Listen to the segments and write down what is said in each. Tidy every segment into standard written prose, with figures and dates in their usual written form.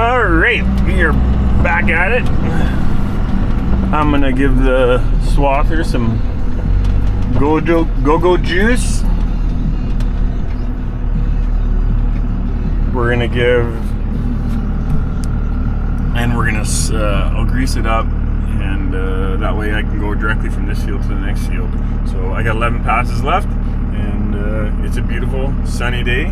Alright, we are back at it. I'm gonna give the Swather some go-go juice. We're gonna I'll grease it up, and that way I can go directly from this field to the next field. So I got 11 passes left, and it's a beautiful sunny day.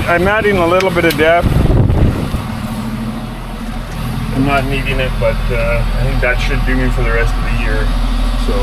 I'm adding a little bit of depth. I'm not needing it, but I think that should do me for the rest of the year. So.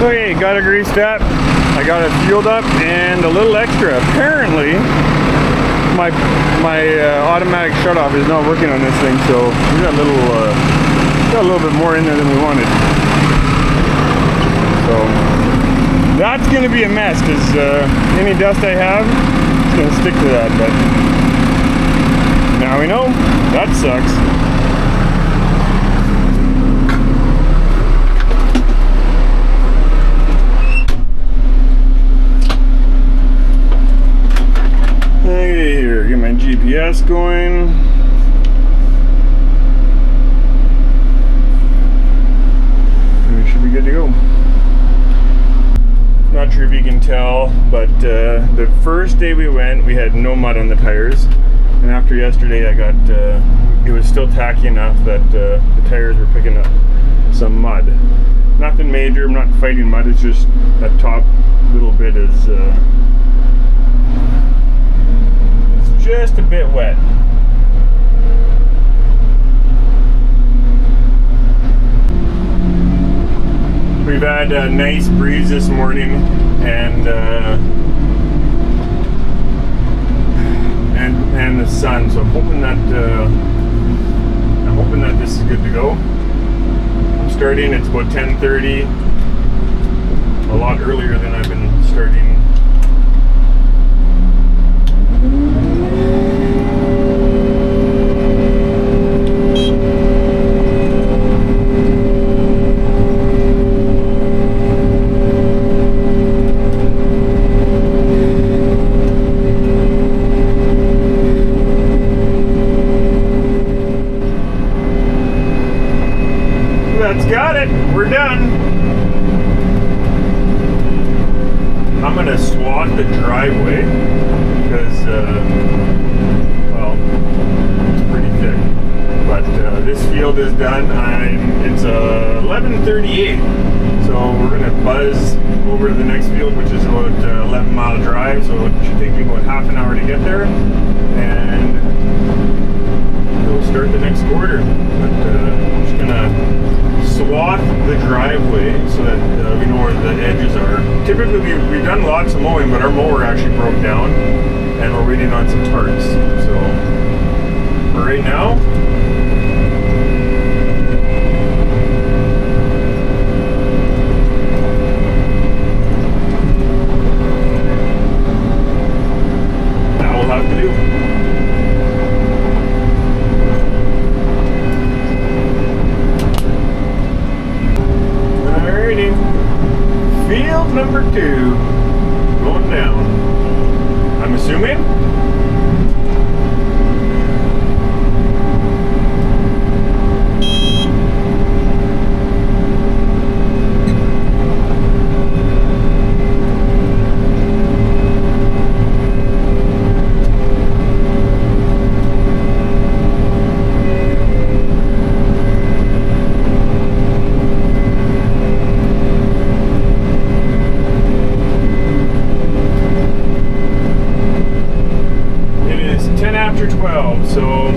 Okay, got it greased up, I got it fueled up, and a little extra. Apparently, my automatic shutoff is not working on this thing, so we got a little bit more in there than we wanted. So that's going to be a mess, because any dust I have is going to stick to that. But now we know that sucks. Okay, here, get my GPS going. We should be good to go. Not sure if you can tell, but the first day we went, we had no mud on the tires. And after yesterday, I got, it was still tacky enough that the tires were picking up some mud. Nothing major, I'm not fighting mud, it's just that top little bit is just a bit wet. We've had a nice breeze this morning, and the sun. So I'm hoping that this is good to go. I'm starting. It's about 10:30. A lot earlier than I've been starting. That's got it. We're done. I'm gonna swat the driveway because, well, it's pretty thick. But this field is done. It's 11:38, so we're gonna buzz over to the next field, which is about 11-mile drive. So it should take me about half an hour to get there, and we'll start the next quarter. But I'm just gonna swath the driveway so that we know where the edges are. Typically we've done lots of mowing, but our mower actually broke down and we're waiting on some parts. So for right now, that will have to do. Field number 2 going down. after 12, so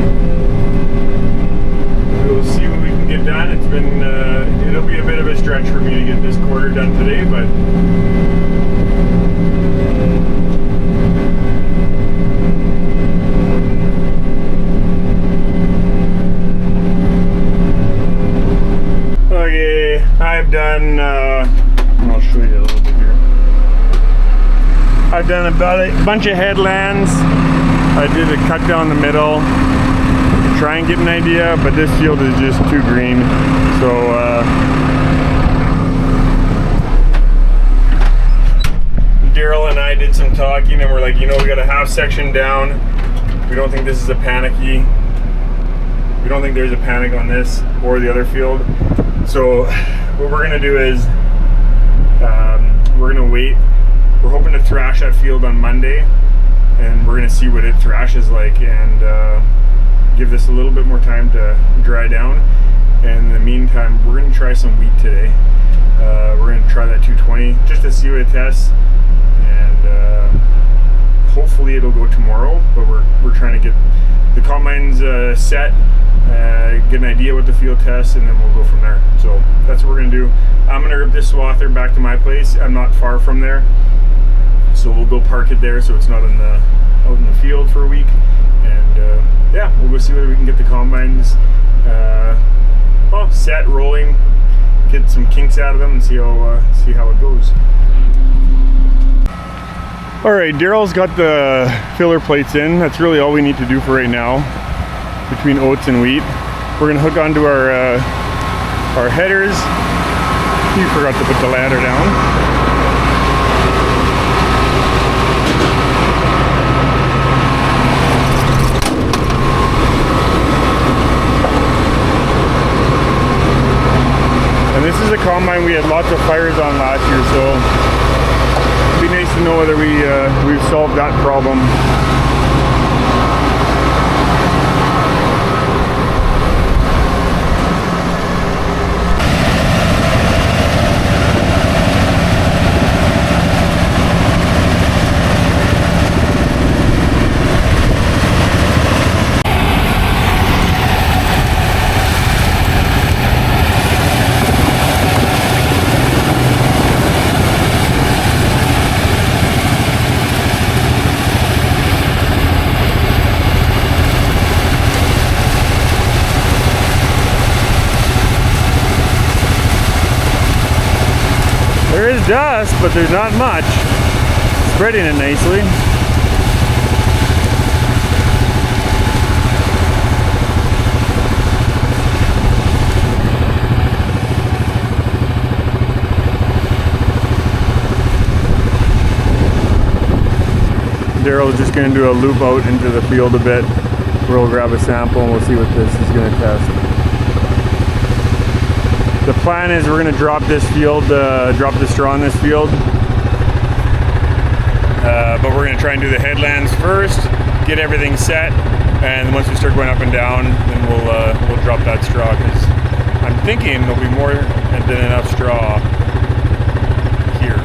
we'll see what we can get done. It's been, it'll be a bit of a stretch for me to get this quarter done today, but okay, I've done, I'll show you a little bit here. I've done about a bunch of headlands. I did a cut down the middle to try and get an idea, but this field is just too green. So Daryl and I did some talking and we're like, you know, we got a half section down. We don't think this is a panicky. We don't think there's a panic on this or the other field. So what we're gonna do is we're gonna wait. We're hoping to thrash that field on Monday, and we're gonna see what it thrashes like, and give this a little bit more time to dry down. And in the meantime, we're gonna try some wheat today. We're gonna try that 220 just to see what it tests, and hopefully it'll go tomorrow. But we're trying to get the combines set, get an idea what the field tests, and then we'll go from there. So that's what we're gonna do. I'm gonna rip this swather back to my place. I'm not far from there, so we'll go park it there so it's not out in the field for a week. And yeah, we'll go see whether we can get the combines set, rolling, get some kinks out of them, and see how it goes. All right, Daryl's got the filler plates in. That's really all we need to do for right now between oats and wheat. We're gonna hook onto our headers. He forgot to put the ladder down. And this is a combine we had lots of fires on last year, so it'd be nice to know whether we've solved that problem. There is dust, but there's not much. Spreading it nicely. Daryl's just going to do a loop out into the field a bit. We'll grab a sample and we'll see what this is going to test. The plan is we're going to drop this field, drop the straw in this field. But we're going to try and do the headlands first, get everything set, and once we start going up and down, then we'll drop that straw, because I'm thinking there'll be more than enough straw here.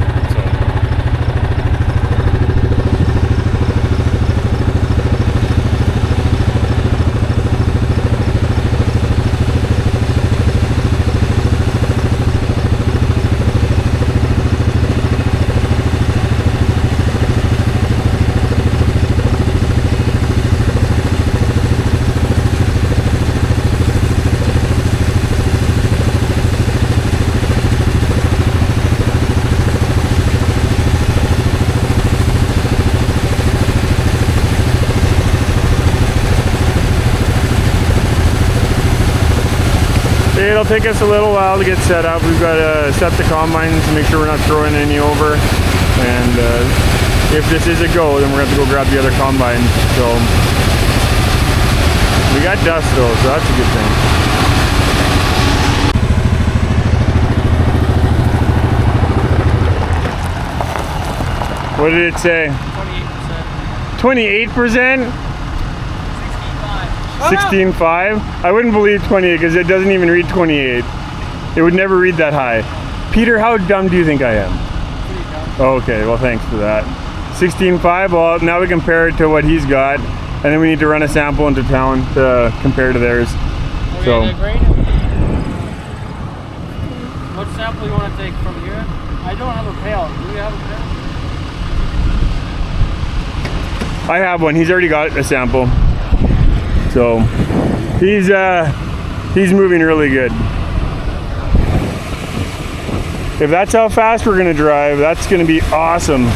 It'll take us a little while to get set up. We've got to set the combines to make sure we're not throwing any over. And if this is a go, then we're going to have to go grab the other combine. So we got dust though, so that's a good thing. What did it say? 28%. 28%? 16.5? I wouldn't believe 28 because it doesn't even read 28. It would never read that high. Peter, how dumb do you think I am? Pretty dumb. Okay, well thanks for that. 16.5, well now we compare it to what he's got. and then we need to run a sample into town to compare to theirs. Okay, So. What sample you want to take from here? I don't have a pail. Do you have a pail? I have one. He's already got a sample. So he's moving really good. If that's how fast we're gonna drive, that's gonna be awesome.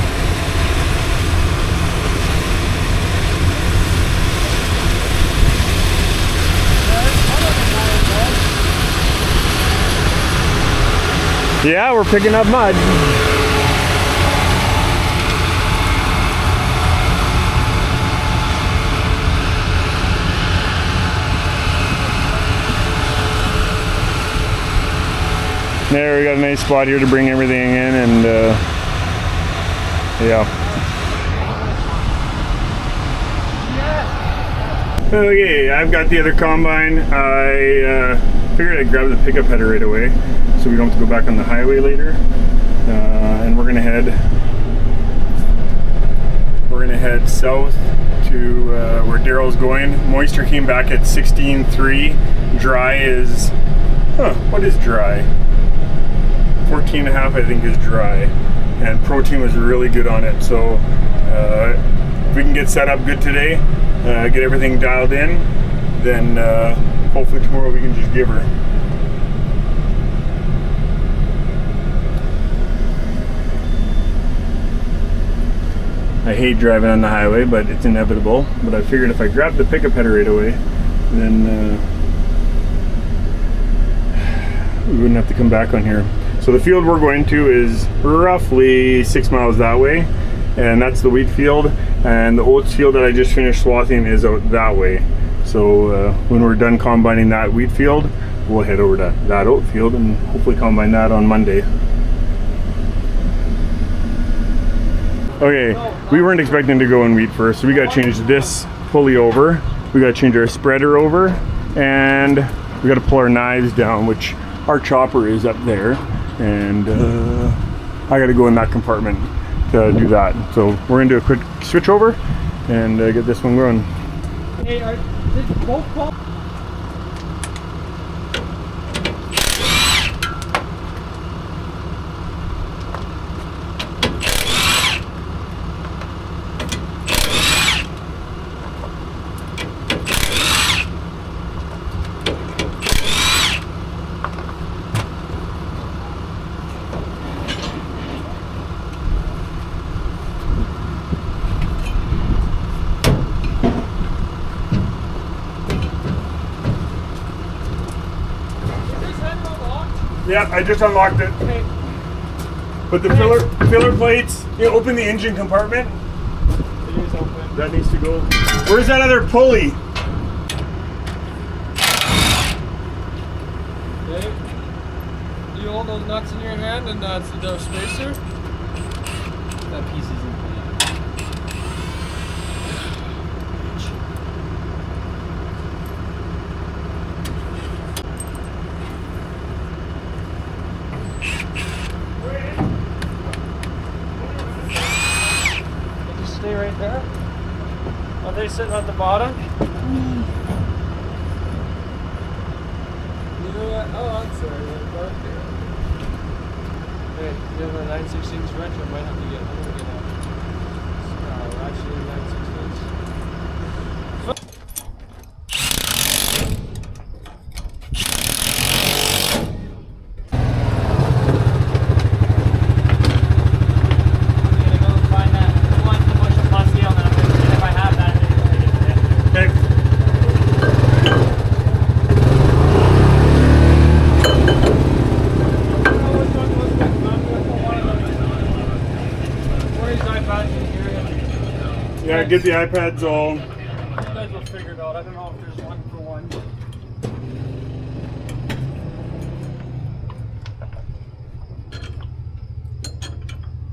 Yeah, we're picking up mud. There, we got a nice spot here to bring everything in, and yeah. Okay, I've got the other combine. I figured I'd grab the pickup header right away, so we don't have to go back on the highway later. And we're gonna head south to where Daryl's going. Moisture came back at 16.3. Dry is, what is dry? 14.5 I think is dry, and protein was really good on it. So if we can get set up good today, get everything dialed in, then hopefully tomorrow we can just give her. I hate driving on the highway, but it's inevitable. But I figured if I grabbed the pickup header right away, then we wouldn't have to come back on here. So the field we're going to is roughly 6 miles that way, and that's the wheat field. And the oats field that I just finished swathing is out that way. So when we're done combining that wheat field, we'll head over to that oat field and hopefully combine that on Monday. Okay, we weren't expecting to go in wheat first, so we got to change this pulley over. We got to change our spreader over, and we got to pull our knives down, which our chopper is up there, and I got to go in that compartment to do that. So we're gonna do a quick switch over and get this one going. Hey, did both pump? Yeah, I just unlocked it. Okay. But the filler plates, you open the engine compartment. It is open. That needs to go. Where's that other pulley? Okay. You hold those nuts in your hand, and that's the spacer. That piece is in there. Stay right there. Are they sitting at the bottom? You know what? Oh, I'm sorry. Hey, you have a 9/16 wrench? I might have to get. I'm gonna get a actually 9/16. Yeah, get the iPads all. You guys will figure it out. I don't know if there's one for one.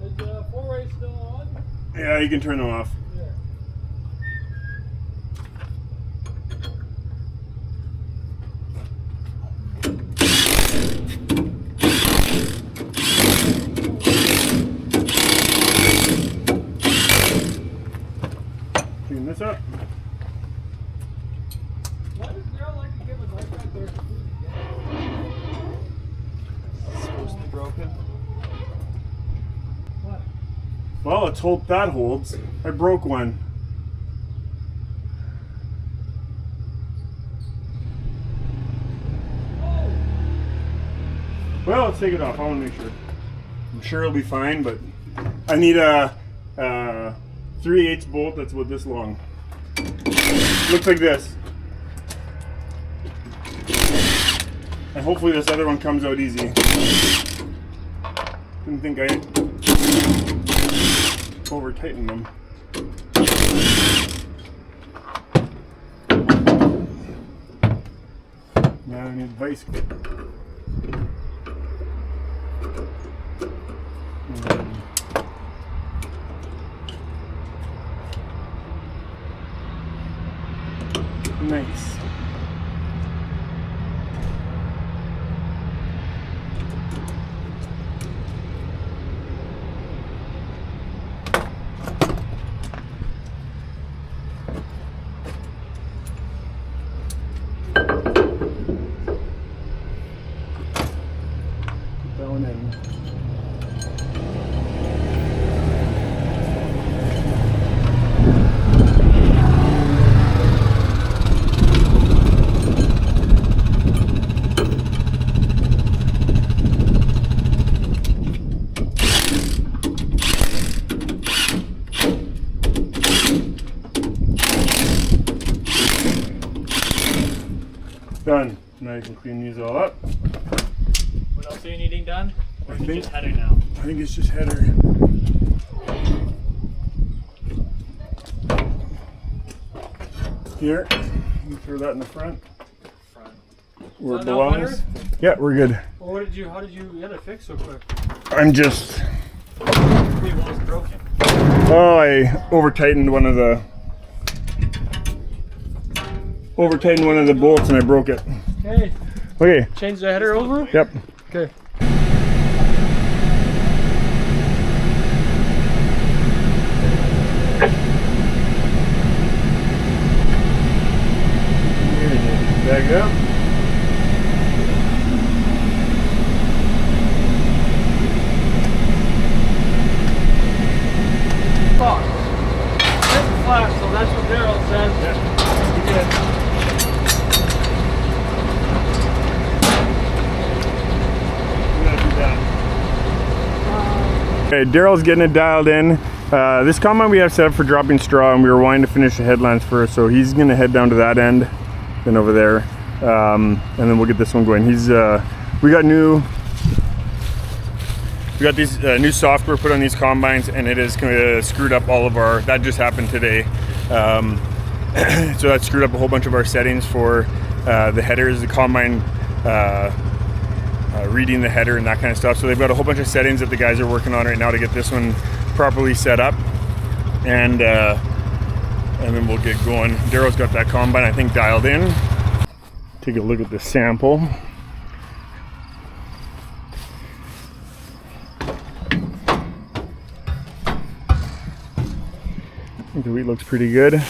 Is the 4-way still on? Yeah, you can turn them off. Yeah. Clean this up. Well, let's hope that holds. I broke one. Well, let's take it off. I want to make sure. I'm sure it'll be fine, but I need a 3/8 bolt that's about this long. Looks like this. And hopefully this other one comes out easy. Didn't think I over tightened them. Now I need vice grip. Nice. Put that one in. Done. Now you can clean these all up. What else are you needing done? Or I is it think- just header now? I think it's just header. Here, you throw that in the front. Front. Where it Is that now belongs. Yeah, we're good. Well, how did you get it fixed so quick? I'm just. Wait, what was broken? Oh, I over tightened one of the bolts and I broke it. Okay. Okay. Change the header over? Yep. Okay. Back up. Fuck. It's flat, so that's what Daryl says. Yeah. Okay, Daryl's getting it dialed in. This combine we have set up for dropping straw, and we were wanting to finish the headlands first, so he's gonna head down to that end, then over there, and then we'll get this one going. We got these new software put on these combines, and it has screwed up all of our. That just happened today, so that screwed up a whole bunch of our settings for the headers, the combine. Reading the header and that kind of stuff. So they've got a whole bunch of settings that the guys are working on right now to get this one properly set up, and then we'll get going. Daryl's got that combine, I think, dialed in. Take a look at the sample. I think the wheat looks pretty good.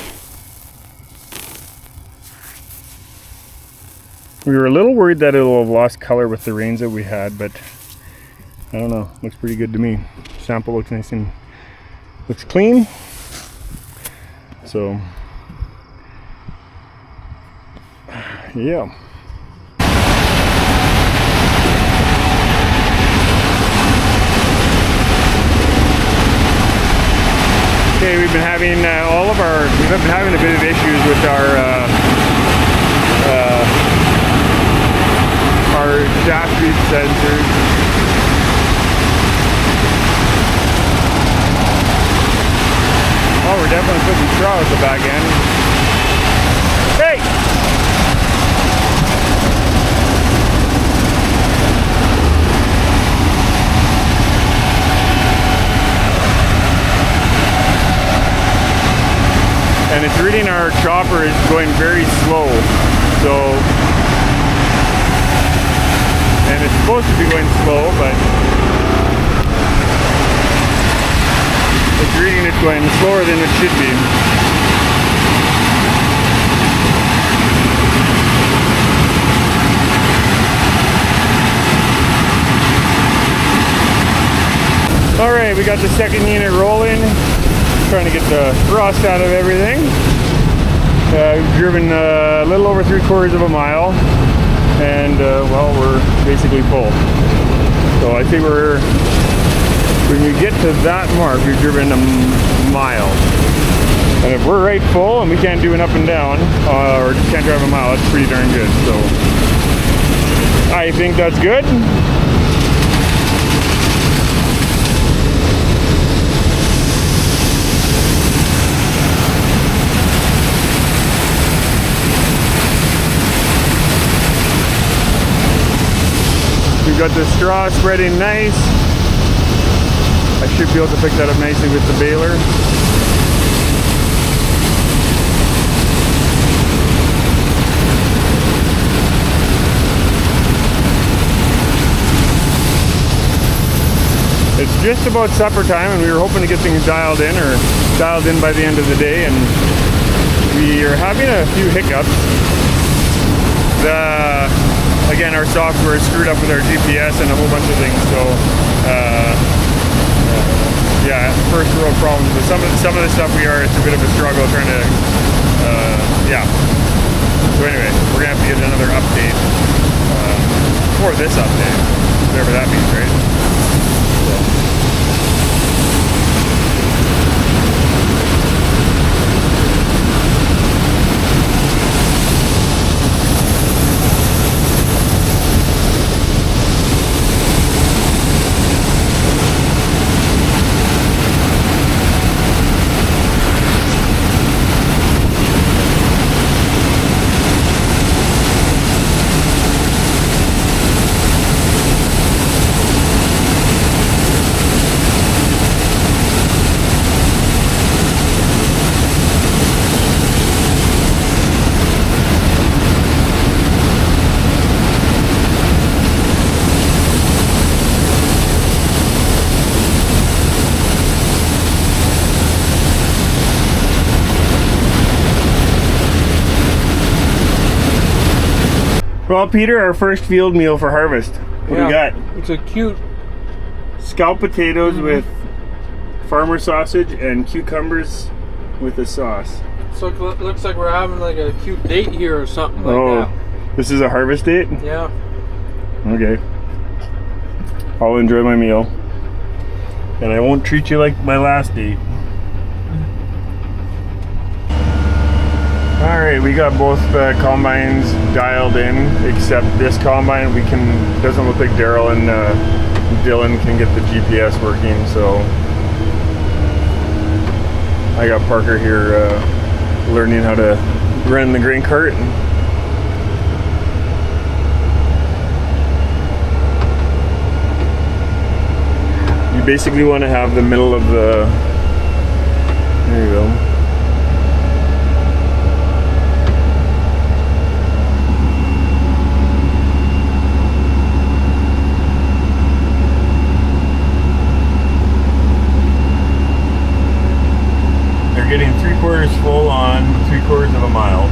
We were a little worried that it'll have lost color with the rains that we had, but I don't know. Looks pretty good to me. Sample looks nice and looks clean. So, yeah. Okay, we've been having we've been having a bit of issues with our dash read sensors. Oh, we're definitely putting straw at the back end. Hey! And it's reading our chopper is going very slow. So, and it's supposed to be going slow, but it's reading it going slower than it should be. All right, we got the second unit rolling. Trying to get the rust out of everything. We've driven a little over 3/4 of a mile, and well, we're basically full. So I think when we get to that mark, we've driven a mile. And if we're right full and we can't do an up and down, or just can't drive a mile, that's pretty darn good. So I think that's good. We've got the straw spreading nice. I should be able to pick that up nicely with the baler. It's just about supper time, and we were hoping to get things dialed in by the end of the day, and we are having a few hiccups. Again, our software is screwed up with our GPS and a whole bunch of things, so yeah, first world problems. But some of the stuff it's a bit of a struggle trying to yeah. So anyway, we're gonna have to get another update for this update, whatever that means, right? So. Well, Peter, our first field meal for harvest. What do we got? It's a cute scalloped potatoes with farmer sausage and cucumbers with a sauce. So it looks like we're having like a cute date here or something like that. This is a harvest date? Yeah. Okay. I'll enjoy my meal. And I won't treat you like my last date. Alright, we got both combines dialed in, except this combine doesn't look like Daryl and Dylan can get the GPS working, so I got Parker here learning how to run the grain cart. You basically want to have the middle of the, there you go. Getting 3/4 full on 3/4 of a mile,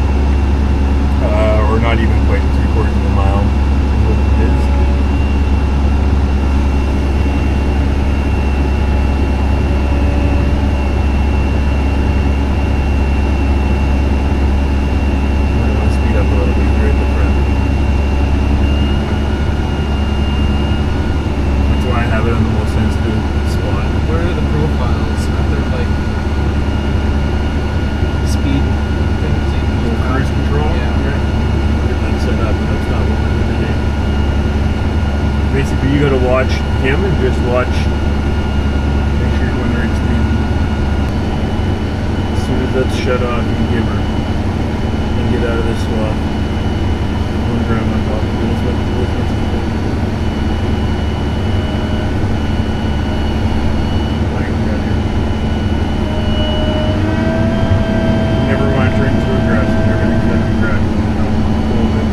or not even quite 3/4 of a mile. What it is. I'm going to speed up a little bit here at the front. That's why I have it on the most sensitive spot. Where are the profiles? They're like speed things. Cruise control? Yeah. Right. Get that set up, but that's not what we're doing today. Basically, you gotta watch him and just watch, make sure you're going the right speed. As soon as that's shut off, you can give her and get out of this swath. One gram on top of it. Never want to turn too aggressive. Everything's got to be gradual. A little bit.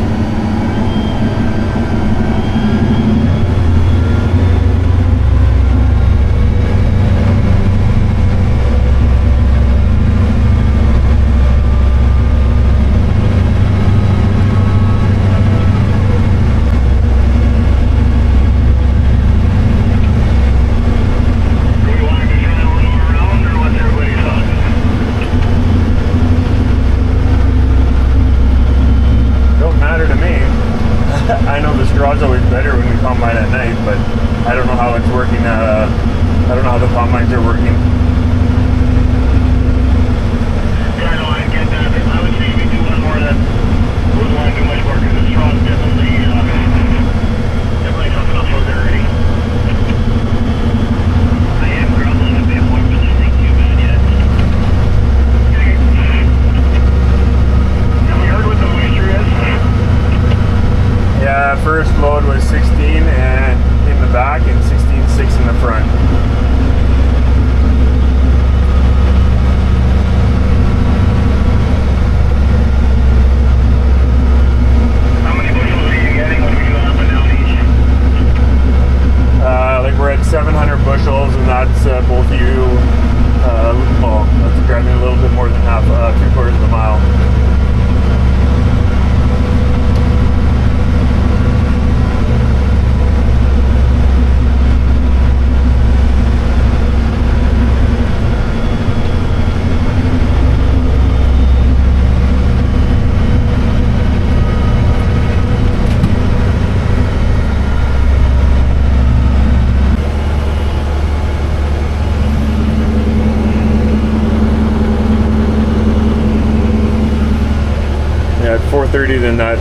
430, then that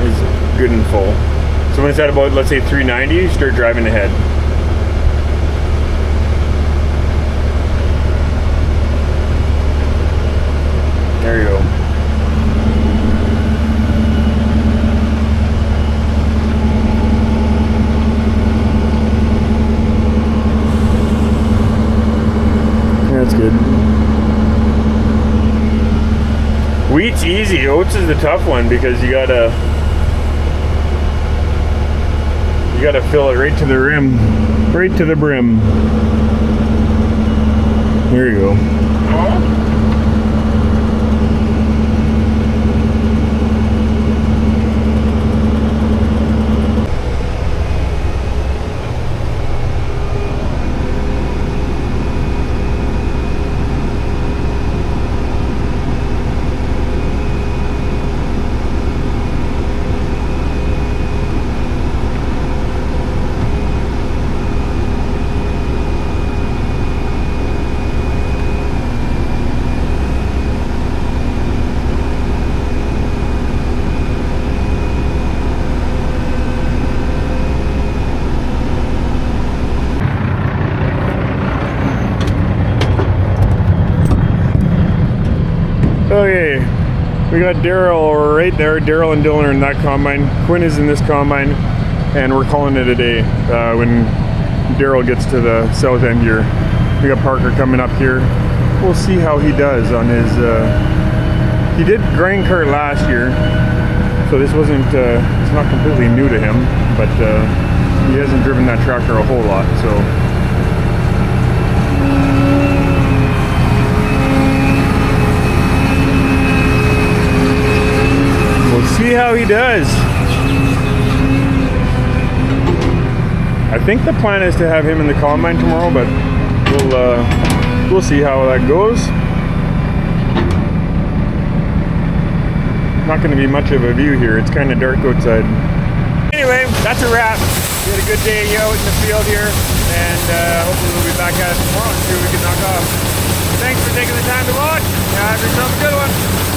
is good and full. So when it's at about, let's say 390, you start driving ahead. There you go. That's good. Wheat's easy. Oats is the tough one because you gotta fill it right to the rim, right to the brim. There you go. Okay, we got Daryl right there. Daryl and Dylan are in that combine. Quinn is in this combine, and we're calling it a day. When Daryl gets to the south end here, we got Parker coming up here. We'll see how he does on his. He did grain cart last year, so this wasn't. It's not completely new to him, but he hasn't driven that tractor a whole lot, so. See how he does. I think the plan is to have him in the combine tomorrow, but we'll see how that goes. Not going to be much of a view here. It's kind of dark outside. Anyway, that's a wrap. We had a good day out in the field here, and hopefully we'll be back at it tomorrow and see what we can knock off. Thanks for taking the time to watch. Have yourself a good one.